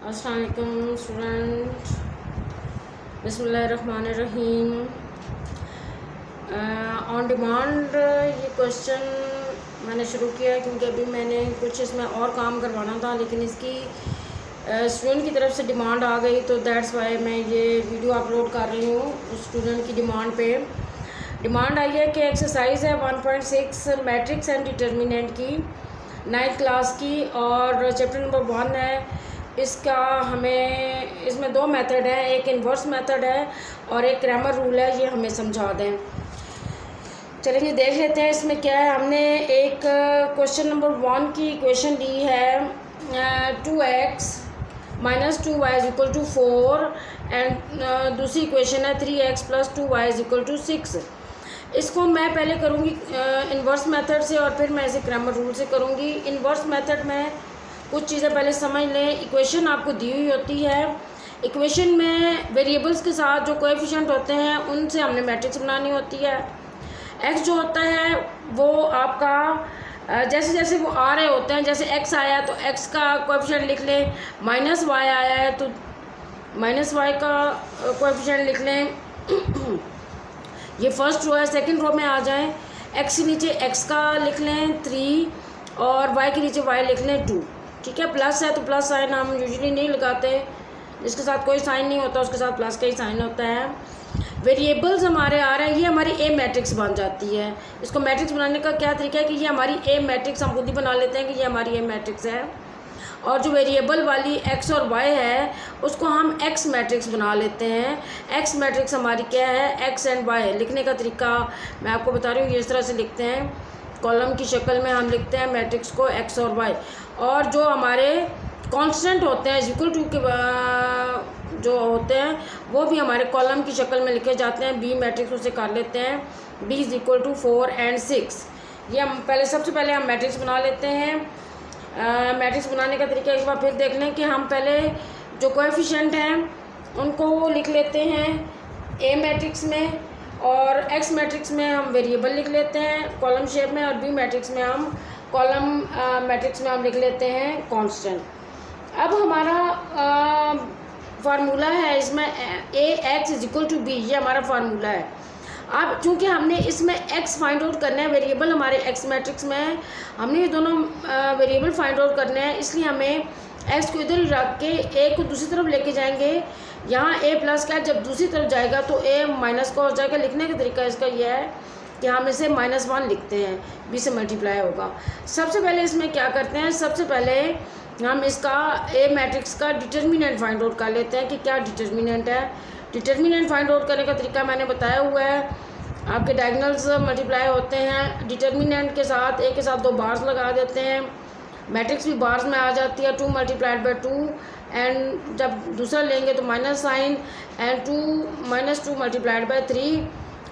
अस्सलाम वालेकुम स्टूडेंट। बिस्मिल्लाहिर्रहमानिर्रहीम। ऑन डिमांड ये क्वेश्चन मैंने शुरू किया क्योंकि अभी मैंने कुछ इसमें और काम करवाना था, लेकिन इसकी स्टूडेंट की तरफ से डिमांड आ गई, तो दैट्स वाई मैं ये वीडियो अपलोड कर रही हूँ उस स्टूडेंट की डिमांड पे। डिमांड आई है कि एक्सरसाइज है 1.6 मैट्रिक्स एंड डिटर्मिनेंट की 9th क्लास की, और चैप्टर नंबर 1 है। इसका हमें इसमें दो मेथड है, एक इन्वर्स मेथड है और एक क्रैमर रूल है। ये हमें समझा दें। चलिए देख लेते हैं इसमें क्या है। हमने एक क्वेश्चन नंबर 1 की इक्वेशन ली है 2x minus 2y is equal to 4 and दूसरी इक्वेशन है 3x plus 2y is equal to 6। इसको मैं पहले करूँगी इन्वर्स मेथड से और फिर मैं इसे क्रैमर रूल से करूँगी। इन्वर्स मेथड में कुछ चीज़ें पहले समझ लें। इक्वेशन आपको दी हुई होती है, इक्वेशन में वेरिएबल्स के साथ जो कोएफिशिएंट होते हैं उनसे हमने मैट्रिक्स बनानी होती है। एक्स जो होता है वो आपका जैसे जैसे वो आ रहे होते हैं, जैसे एक्स आया तो एक्स का कोएफिशिएंट लिख लें, माइनस वाई आया है तो माइनस वाई का कोएफिशिएंट लिख लें। ये फर्स्ट रो है। सेकंड रो में आ जाएं, एक्स के नीचे एक्स का लिख लें 3 और वाई के नीचे वाई लिख लें 2। ठीक है, प्लस है तो प्लस साइन हम यूजुअली नहीं लगाते, जिसके साथ कोई साइन नहीं होता उसके साथ प्लस का ही साइन होता है। वेरिएबल्स हमारे आ रहे हैं, ये हमारी ए मैट्रिक्स बन जाती है। इसको मैट्रिक्स बनाने का क्या तरीका है कि ये हमारी ए मैट्रिक्स हम खुद ही बना लेते हैं कि ये हमारी ए मैट्रिक्स है, और जो वेरिएबल वाली एक्स और वाई है उसको हम एक्स मैट्रिक्स बना लेते हैं। एक्स मैट्रिक्स हमारी क्या है, एक्स एंड वाई। लिखने का तरीका मैं आपको बता रही हूँ, ये इस तरह से लिखते हैं, कॉलम की शक्ल में हम लिखते हैं मैट्रिक्स को एक्स और वाई। और जो हमारे कांस्टेंट होते हैं इक्वल टू के जो होते हैं वो भी हमारे कॉलम की शक्ल में लिखे जाते हैं। बी मैट्रिक्स उसे कर लेते हैं, B is equal to 4 and 6। ये हम पहले सबसे पहले हम मैट्रिक्स बना लेते हैं। मैट्रिक्स बनाने का तरीका एक बार फिर देख लें कि हम पहले जो कोएफिशिएंट हैं उनको लिख लेते हैं ए मैट्रिक्स में, और एक्स मैट्रिक्स में हम वेरिएबल लिख लेते हैं कॉलम शेप में, और बी मैट्रिक्स में हम कॉलम मैट्रिक्स में हम लिख लेते हैं कांस्टेंट। अब हमारा फार्मूला है इसमें A X is equal to B, ये हमारा फार्मूला है। अब चूँकि हमने इसमें एक्स फाइंड आउट करना है, वेरिएबल हमारे एक्स मैट्रिक्स में है, हमने ये दोनों वेरिएबल फाइंड आउट करने हैं, इसलिए हमें एक्स को इधर रख के ए को दूसरी तरफ लेके जाएंगे। यहाँ ए प्लस का जब दूसरी तरफ जाएगा तो ए माइनस का हो जाएगा। लिखने का तरीका इसका यह है कि हम इसे -1 लिखते हैं, बी से मल्टीप्लाई होगा। सबसे पहले इसमें क्या करते हैं, सबसे पहले हम इसका ए मैट्रिक्स का डिटर्मिनेंट फाइंड आउट कर लेते हैं कि क्या डिटर्मिनेंट है। डिटर्मिनेंट फाइंड आउट करने का तरीका मैंने बताया हुआ है, आपके डायगोनल्स मल्टीप्लाई होते हैं। डिटर्मिनेंट के साथ ए के साथ 2 बार्स लगा देते हैं, मैट्रिक्स भी बार्स में आ जाती है। 2 मल्टीप्लाइड बाई 2 एंड जब दूसरा लेंगे तो minus sign and 2 minus 2 multiplied by 3,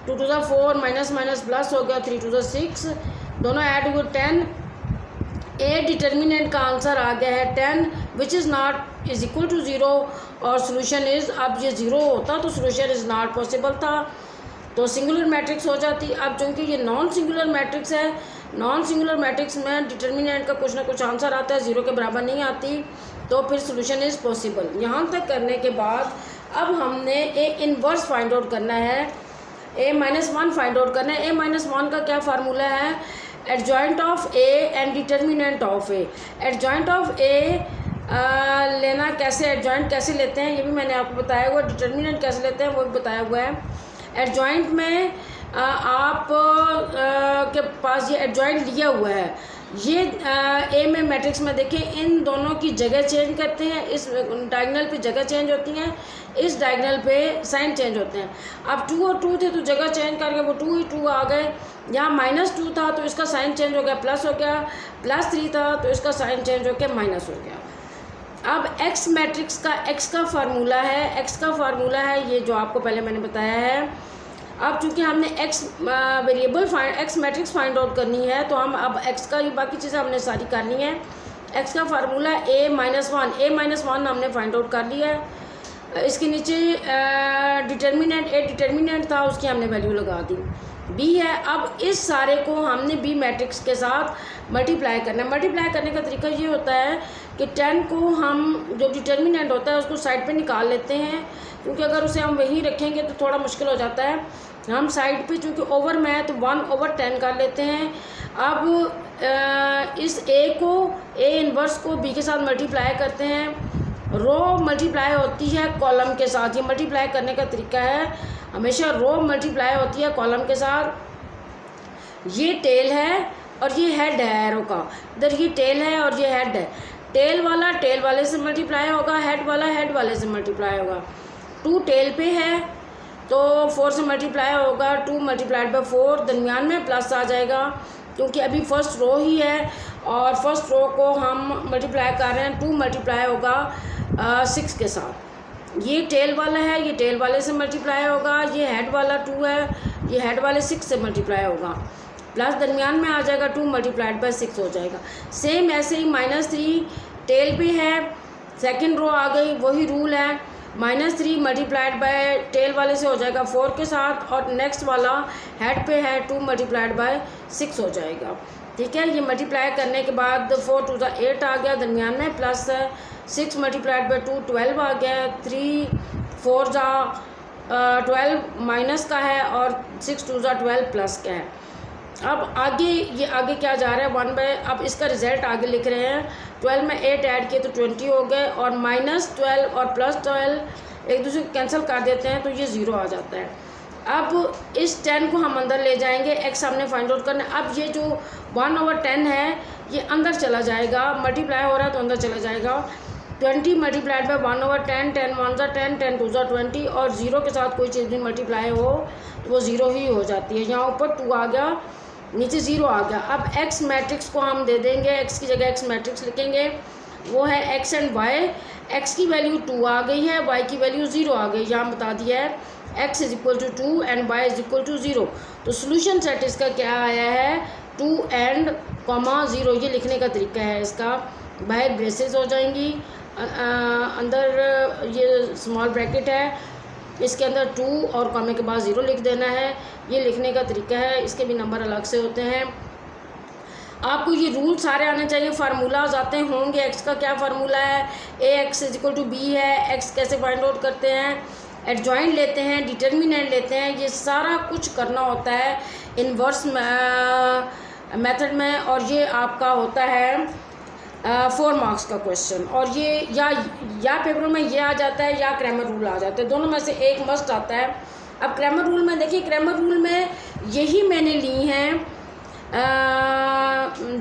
2 to the 4 minus minus plus हो गया 3 टू द 6, दोनों ऐड हुए 10। ए डिटर्मिनेंट का आंसर आ गया है 10 which is not is equal to 0 और सोल्यूशन इज़, अब ये 0 होता तो सोल्यूशन इज़ नॉट पॉसिबल था, तो सिंगुलर मैट्रिक्स हो जाती। अब चूँकि ये नॉन सिंगुलर मैट्रिक्स है, नॉन सिंगुलर मैट्रिक्स में डिटर्मिनेंट का कुछ ना कुछ आंसर आता है, 0 के बराबर नहीं आती, तो फिर सोल्यूशन इज़ पॉसिबल। यहाँ तक करने के बाद अब हमने ए इनवर्स फाइंड आउट करना है, a-1 फाइंड आउट करना है। a-1 का क्या फार्मूला है, adjoint of A and determinant of A. Adjoint of A लेना कैसे, एडजॉइंट कैसे लेते हैं ये भी मैंने आपको बताया हुआ, डिटर्मिनेंट कैसे लेते हैं वो भी बताया हुआ है। एडजॉइंट में आप के पास ये एडजॉइंट लिया हुआ है, ये ए में मैट्रिक्स में देखें इन दोनों की जगह चेंज करते हैं, इस डायगोनल पे जगह चेंज होती हैं, इस डायगोनल पे साइन चेंज होते हैं। अब 2 और 2 थे तो जगह चेंज करके वो 2 ही 2 आ गए। यहाँ -2 था तो इसका साइन चेंज हो गया प्लस हो गया, +3 था तो इसका साइन चेंज हो गया माइनस हो गया। अब एक्स मैट्रिक्स का एक्स का फार्मूला है, एक्स का फार्मूला है ये जो आपको पहले मैंने बताया है। अब चूँकि हमने x variable x matrix find out करनी है तो हम अब एक्स का ये बाकी चीज़ें हमने सारी करनी है। एक्स का फार्मूला a-1 हमने फाइंड आउट कर लिया है। इसके नीचे डिटर्मिनेंट था उसकी हमने वैल्यू लगा दी, बी है। अब इस सारे को हमने बी मैट्रिक्स के साथ मल्टीप्लाई करना है। मल्टीप्लाई करने का तरीका ये होता है कि 10 को हम जो डिटर्मिनेंट होता है उसको साइड पे निकाल लेते हैं, क्योंकि अगर उसे हम वहीं रखेंगे तो थोड़ा मुश्किल हो जाता है। हम साइड पे चूँकि ओवर में है तो 1/10 कर लेते हैं। अब इस ए इन्वर्स को बी के साथ मल्टीप्लाई करते हैं। रो मल्टीप्लाई होती है कॉलम के साथ, ये मल्टीप्लाई करने का तरीका है, हमेशा रो मल्टीप्लाई होती है कॉलम के साथ। ये टेल है और ये हेड है एरो का, इधर ये टेल है और ये हेड है। टेल वाला टेल वाले से मल्टीप्लाई होगा, हेड वाला हेड वाले से मल्टीप्लाई होगा। 2 टेल पे है तो 4 से मल्टीप्लाई होगा, 2 मल्टीप्लाइड बाई 4, दरमियान में प्लस आ जाएगा क्योंकि अभी फर्स्ट रो ही है और फर्स्ट रो को हम मल्टीप्लाई कर रहे हैं, 2 मल्टीप्लाई होगा 6 के साथ। ये टेल वाला है, ये टेल वाले से मल्टीप्लाई होगा, ये हेड वाला 2 है, ये हेड वाले 6 से मल्टीप्लाई होगा, प्लस दरमियान में आ जाएगा, 2 मल्टीप्लाइड बाई 6 हो जाएगा। सेम ऐसे ही -3 टेल पे है, सेकंड रो आ गई, वही रूल है, -3 मल्टीप्लाइड बाय टेल वाले से हो जाएगा 4 के साथ, और नेक्स्ट वाला हेड पे है 2 मल्टीप्लाइड बाय 6 हो जाएगा। ठीक है, ये मल्टीप्लाई करने के बाद 4 2 8 आ गया, दरमियान में प्लस है, 6 मल्टीप्लाइड बाय 2 12 आ गया, 3 4 12 माइनस का है और 6 2 12 प्लस का है। अब आगे क्या जा रहा है 1 बाय, अब इसका रिजल्ट आगे लिख रहे हैं। 12 में 8 ऐड किए तो 20 हो गए, और -12 और +12 एक दूसरे को कैंसिल कर देते हैं तो ये 0 आ जाता है। अब इस 10 को हम अंदर ले जाएंगे, x हमने फाइंड आउट करना है। अब ये जो 1/10 है ये अंदर चला जाएगा, मल्टीप्लाई हो रहा है तो अंदर चला जाएगा। 20 मल्टीप्लाइड बाय 1/10, 10 1 10, 10 2 20, और 0 के साथ कोई चीज़ भी मल्टीप्लाई हो तो वो 0 ही हो जाती है। यहाँ ऊपर 2 आ गया, नीचे 0 आ गया। अब x मैट्रिक्स को हम दे देंगे, x की जगह x मैट्रिक्स लिखेंगे, वो है x एंड y। x की वैल्यू 2 आ गई है, y की वैल्यू 0 आ गई, यहाँ बता दिया है x = 2 एंड y = 0। तो सोल्यूशन सेट इसका क्या आया है 2 एंड 0, ये लिखने का तरीका है इसका। बाहर ब्रेसेस हो जाएंगी, अंदर ये स्मॉल ब्रैकेट है, इसके अंदर 2 और कॉमे के बाद 0 लिख देना है, ये लिखने का तरीका है। इसके भी नंबर अलग से होते हैं। आपको ये रूल सारे आने चाहिए, फार्मूलाज आते होंगे। एक्स का क्या फार्मूला है, ax = b है, एक्स कैसे फाइंड आउट करते हैं, एडजॉइंट लेते हैं, डिटर्मिनेंट लेते हैं, ये सारा कुछ करना होता है इन्वर्स मेथड में। और ये आपका होता है 4 मार्क्स का क्वेश्चन, और ये या पेपर में ये आ जाता है या क्रैमर रूल आ जाता है, दोनों में से एक मस्ट आता है। अब क्रैमर रूल में देखिए, क्रैमर रूल में यही मैंने ली हैं,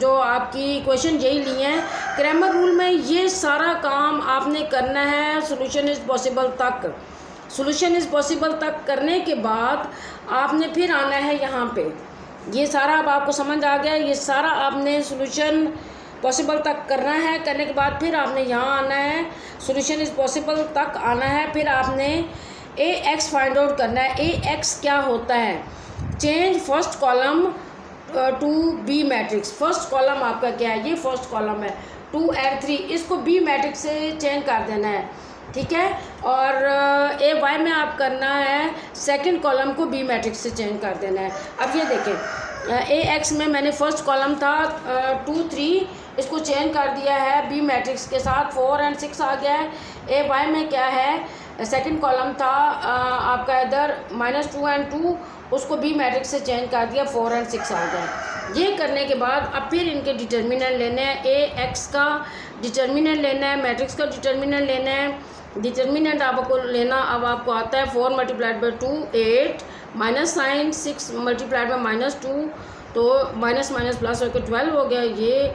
जो आपकी क्वेश्चन यही ली हैं। क्रैमर रूल में ये सारा काम आपने करना है सोल्यूशन इज़ पॉसिबल तक। सोल्यूशन इज़ पॉसिबल तक करने के बाद आपने फिर आना है यहाँ पे, ये सारा अब आपको समझ आ गया, ये सारा आपने सोल्यूशन पॉसिबल तक करना है। करने के बाद फिर आपने यहाँ आना है, सोल्यूशन इज़ पॉसिबल तक आना है, फिर आपने ax फाइंड आउट करना है। ax क्या होता है, change first column to B matrix. First column आपका क्या है, ये फर्स्ट कॉलम है 2 और 3, इसको बी मैट्रिक्स से चेंज कर देना है। ठीक है, और ay में आप करना है सेकंड कॉलम को बी मैट्रिक्स से चेंज कर देना है। अब ये देखें, ax में मैंने फर्स्ट कॉलम था 2 3, इसको चेंज कर दिया है बी मैट्रिक्स के साथ, 4 और 6 आ गया है। ay में क्या है, सेकंड कॉलम था आपका इधर -2 और 2, उसको बी मैट्रिक्स से चेंज कर दिया, 4 और 6 आ गया। ये करने के बाद अब फिर इनके डिटर्मिनेंट लेने हैं, ax का डिटर्मिनेंट लेना है, मैट्रिक्स का डिटर्मिनेंट लेना है। डिटर्मिनेंट आपको लेना, अब आपको आता है 4 multiplied by 2 8, minus sign 6 multiplied by -2, तो माइनस माइनस प्लस होकर 12 हो गया। ये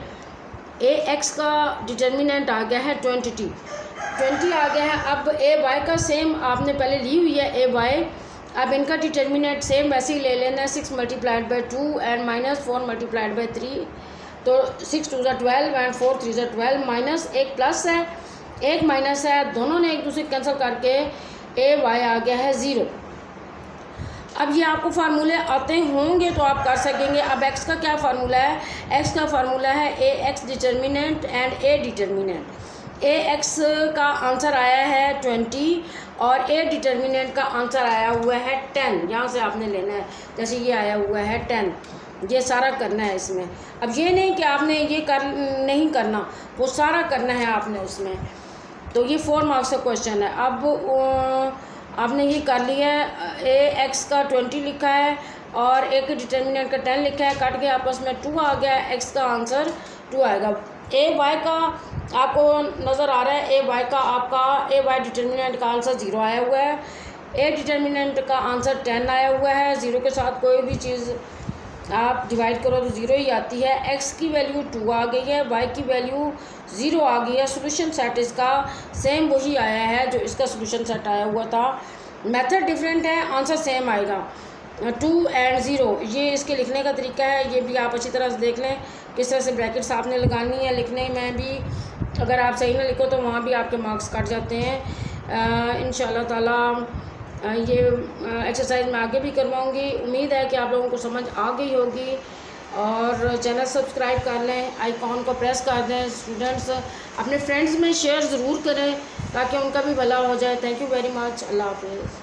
ax का डिटर्मिनेंट आ गया है 20 आ गया है। अब ay का सेम आपने पहले ली हुई है ay, अब इनका डिटर्मिनेंट सेम वैसे ही ले लेना है, 6 multiplied by 2 and -4 multiplied by 3, तो 6 2 12 एंड 4 3 12, माइनस एक प्लस है एक माइनस है, दोनों ने एक दूसरे कैंसिल करके ay आ गया है 0। अब ये आपको फार्मूले आते होंगे तो आप कर सकेंगे। अब x का क्या फार्मूला है, x का फार्मूला है ax determinant and a determinant. ax का आंसर आया है 20 और a डिटर्मिनेंट का आंसर आया हुआ है 10। यहाँ से आपने लेना है, जैसे ये आया हुआ है 10, ये सारा करना है इसमें। अब ये नहीं कि आपने ये कर नहीं करना, वो सारा करना है आपने उसमें। तो ये 4 मार्क्स का क्वेश्चन है। अब आपने ये कर लिया है, ए एक्स का 20 लिखा है और ए के डिटर्मिनेंट का 10 लिखा है, कट के आपस में 2 आ गया, एक्स का आंसर 2 आएगा। ए वाई का आपको नज़र आ रहा है, ए वाई का आपका ए वाई डिटर्मिनेंट का आंसर 0 आया हुआ है, ए डिटर्मिनेंट का आंसर 10 आया हुआ है। 0 के साथ कोई भी चीज़ आप डिवाइड करो तो 0 ही आती है। एक्स की वैल्यू 2 आ गई है, वाई की वैल्यू 0 आ गई है। सोल्यूशन सेट इसका सेम वही आया है जो इसका सोल्यूशन सेट आया हुआ था। मेथड डिफरेंट है, आंसर सेम आएगा। 2 और 0 ये इसके लिखने का तरीका है, ये भी आप अच्छी तरह से देख लें किस तरह से ब्रैकेट्स आपने लगानी है। लिखने में भी अगर आप सही ना लिखो तो वहाँ भी आपके मार्क्स कट जाते हैं। इंशाल्लाह ताला ये एक्सरसाइज मैं आगे भी करवाऊँगी। उम्मीद है कि आप लोगों को समझ आ गई होगी और चैनल सब्सक्राइब कर लें, आइकॉन को प्रेस कर दें। स्टूडेंट्स अपने फ्रेंड्स में शेयर ज़रूर करें ताकि उनका भी भला हो जाए। Thank you very much. अल्लाह हाफ़िज़।